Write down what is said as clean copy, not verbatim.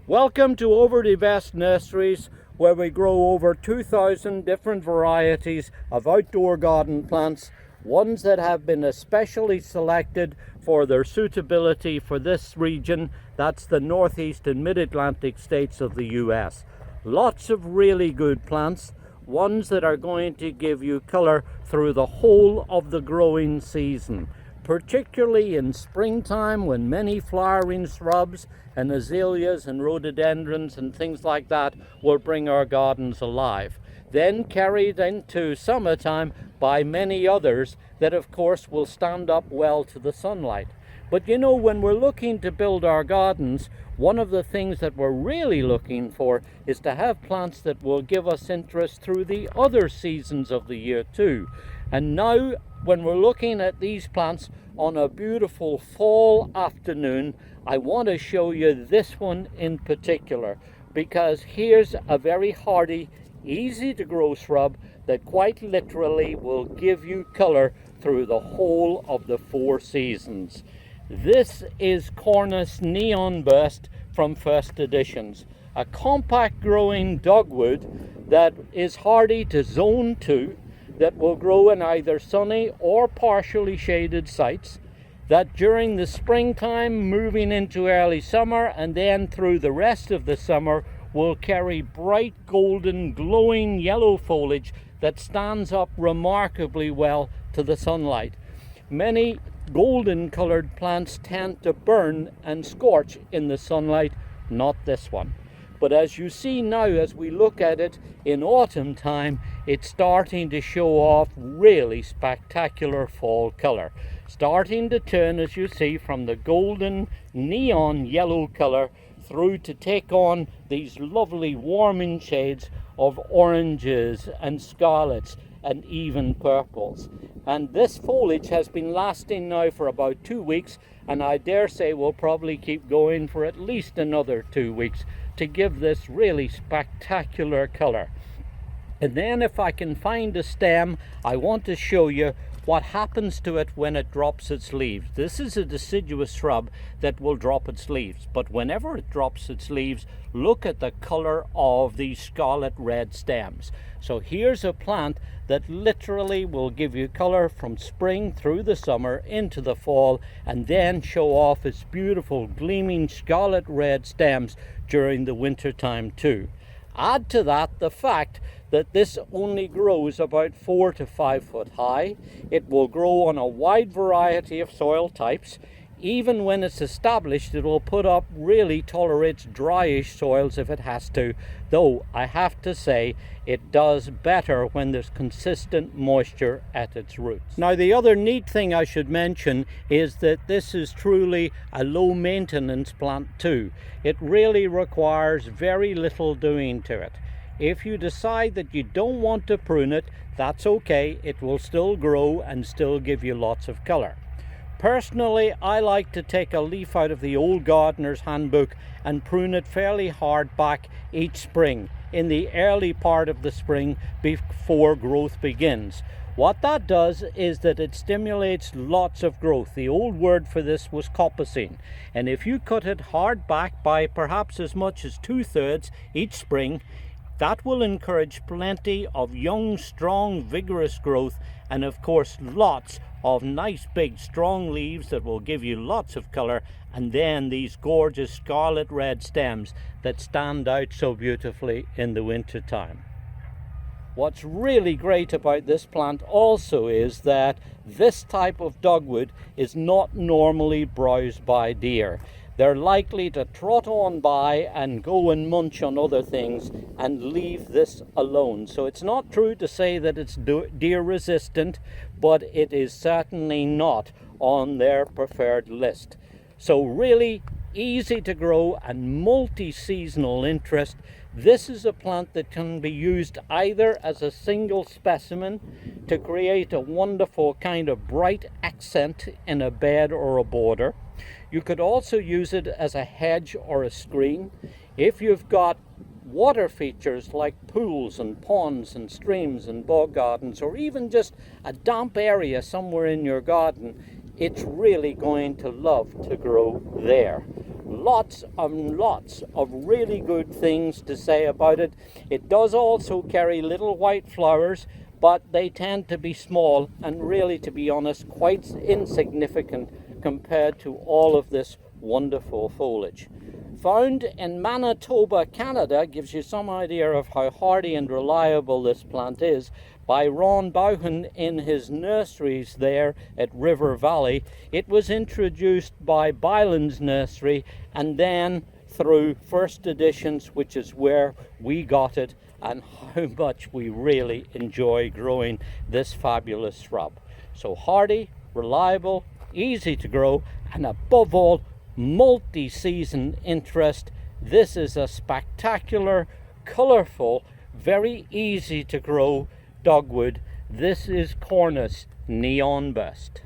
Welcome to Over the Best Nurseries, where we grow over 2,000 different varieties of outdoor garden plants, ones that have been especially selected for their suitability for this region. That's the Northeast and Mid-Atlantic states of the US. Lots of really good plants, ones that are going to give you color through the whole of the growing season, particularly in springtime when many flowering shrubs and azaleas and rhododendrons and things like that will bring our gardens alive. Then carried into summertime by many others that of course will stand up well to the sunlight. But you know, when we're looking to build our gardens, one of the things that we're really looking for is to have plants that will give us interest through the other seasons of the year too. And now, when we're looking at these plants on a beautiful fall afternoon, I want to show you this one in particular, because here's a very hardy, easy to grow shrub that quite literally will give you color through the whole of the 4 seasons. This is Cornus Neon Burst from First Editions, a compact growing dogwood that is hardy to zone 2, that will grow in either sunny or partially shaded sites, that during the springtime, moving into early summer and then through the rest of the summer, will carry bright golden glowing yellow foliage that stands up remarkably well to the sunlight. Many golden colored plants tend to burn and scorch in the sunlight, not this one. But as you see now, as we look at it in autumn time, it's starting to show off really spectacular fall color. Starting to turn, as you see, from the golden neon yellow color through to take on these lovely warming shades of oranges and scarlets and even purples. And this foliage has been lasting now for about 2 weeks, and I dare say will probably keep going for at least another 2 weeks to give this really spectacular color. And then if I can find a stem, I want to show you what happens to it when it drops its leaves. This is a deciduous shrub that will drop its leaves, but whenever it drops its leaves, look at the color of these scarlet red stems. So here's a plant that literally will give you color from spring through the summer into the fall, and then show off its beautiful gleaming scarlet red stems during the winter time too. Add to that the fact that this only grows about 4 to 5 foot high. It will grow on a wide variety of soil types. Even when it's established, it will put up, really tolerates dryish soils if it has to, though I have to say it does better when there's consistent moisture at its roots. Now, the other neat thing I should mention is that this is truly a low maintenance plant too. It really requires very little doing to it. If you decide that you don't want to prune it, that's okay. It will still grow and still give you lots of color. Personally, I like to take a leaf out of the old gardener's handbook and prune it fairly hard back each spring, in the early part of the spring before growth begins. What that does is that it stimulates lots of growth. The old word for this was coppicing. And if you cut it hard back by perhaps as much as 2/3 each spring, that will encourage plenty of young, strong, vigorous growth, and of course lots of nice big strong leaves that will give you lots of color, and then these gorgeous scarlet red stems that stand out so beautifully in the winter time. What's really great about this plant also is that this type of dogwood is not normally browsed by deer. They're likely to trot on by and go and munch on other things and leave this alone. So it's not true to say that it's deer resistant, but it is certainly not on their preferred list. So really easy to grow and multi-seasonal interest. This is a plant that can be used either as a single specimen to create a wonderful kind of bright accent in a bed or a border. You could also use it as a hedge or a screen. If you've got water features like pools and ponds and streams and bog gardens, or even just a damp area somewhere in your garden, it's really going to love to grow there. lots and lots of really good things to say about it. It does also carry little white flowers, but they tend to be small and really, to be honest, quite insignificant compared to all of this wonderful foliage. Found in Manitoba, Canada, gives you some idea of how hardy and reliable this plant is, by Ron Bouchen in his nurseries there at River Valley. It was introduced by Byland's Nursery and then through First Editions, which is where we got it, and how much we really enjoy growing this fabulous shrub. So hardy, reliable, easy to grow, and above all, multi-season interest. This is a spectacular, colourful, very easy to grow dogwood. This is Cornus Neon Bust.